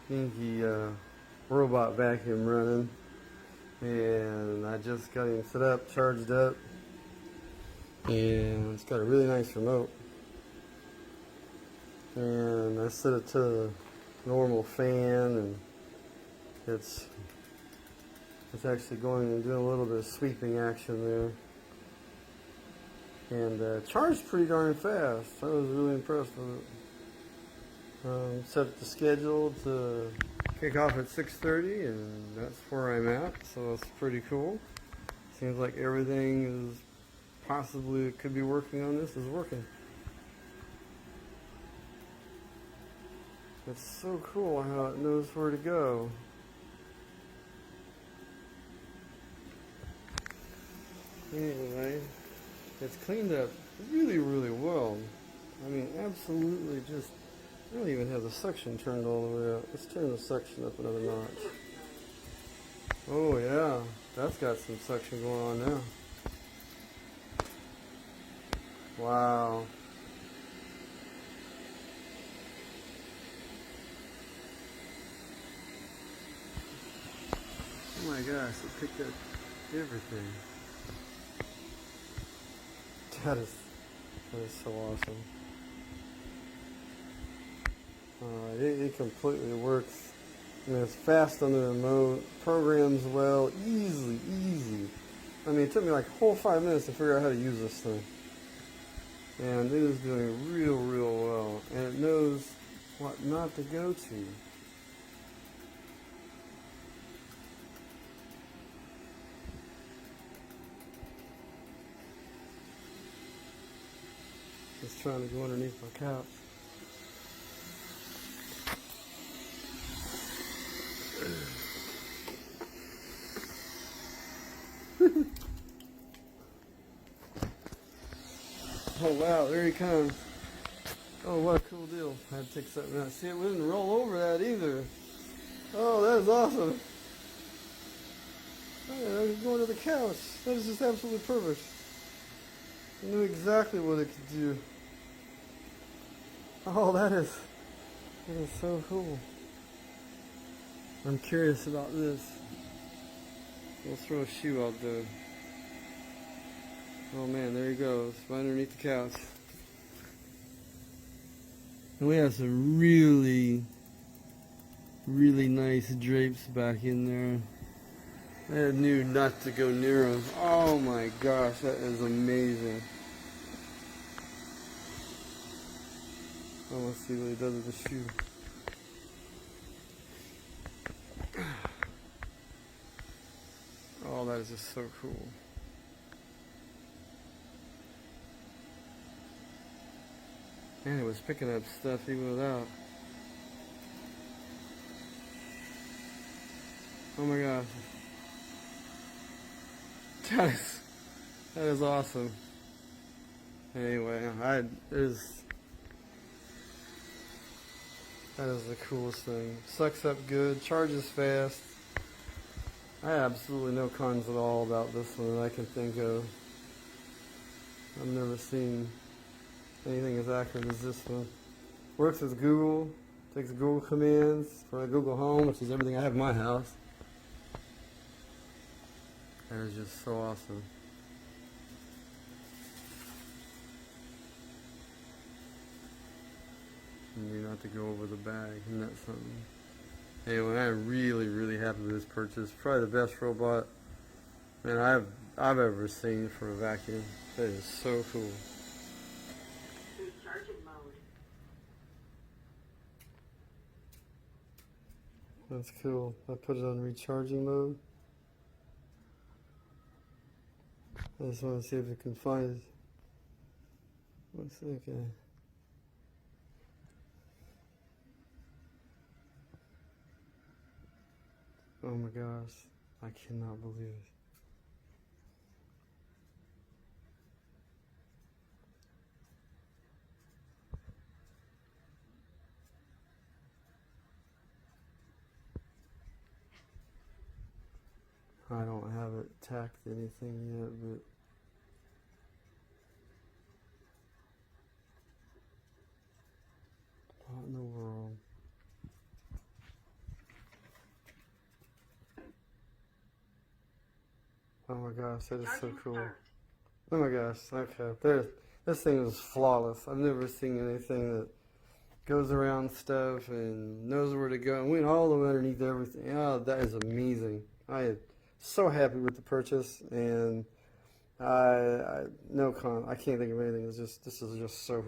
DeenKee robot vacuum running, and I just got him set up, charged up, and it's got a really nice remote. And I set it to normal fan, and it's actually going and doing a little bit of sweeping action there. And charged pretty darn fast. I was really impressed with it. Set the schedule to kick off at 6:30, and that's where I'm at, so that's pretty cool. Seems like everything is possibly could be working on this is working. It's so cool how it knows where to go. Anyway, it's cleaned up really, really well. I mean, absolutely just, I don't even have the suction turned all the way up. Let's turn the suction up another notch. Oh yeah, that's got some suction going on now. Wow. Oh my gosh, it picked up everything. That is so awesome. It completely works. I mean, it's fast on the remote, programs well, easy. I mean, it took me like a whole 5 minutes to figure out how to use this thing. And it is doing real well. And it knows what not to go to. It's trying to go underneath my couch. Oh wow, there he comes. Oh, what a cool deal. I had to take something out. See, it wouldn't roll over that either. Oh, that is awesome. Oh, yeah, I was going to the couch. That is just absolutely perfect. I knew exactly what it could do. Oh, that is so cool. I'm curious about this. We'll throw a shoe out there. Oh man, there he goes, right underneath the couch. And we have some really nice drapes back in there. I knew not to go near them. Oh my gosh, that is amazing. Oh, let's see what he does with the shoe. Oh, that is just so cool. And it was picking up stuff even without. Oh my gosh. That is awesome. Anyway, that is the coolest thing. Sucks up good, charges fast. I have absolutely no cons at all about this one that I can think of. I've never seen anything as accurate as this one. Works with Google, takes Google commands for Google Home, which is everything I have in my house. That is just so awesome. And you not to go over the bag, isn't that something? Anyway, I'm really happy with this purchase. Probably the best robot I've ever seen for a vacuum. That is so cool. That's cool. I put it on recharging mode. I just want to see if it can find it. 1 second. Oh my gosh. I cannot believe it. I don't have it tacked anything yet, but what in the world? Oh my gosh, that is so cool. Oh my gosh, okay. This thing is flawless. I've never seen anything that goes around stuff and knows where to go and went all the way underneath everything. Oh, that is amazing. I am so happy with the purchase, and I can't think of anything. This is just so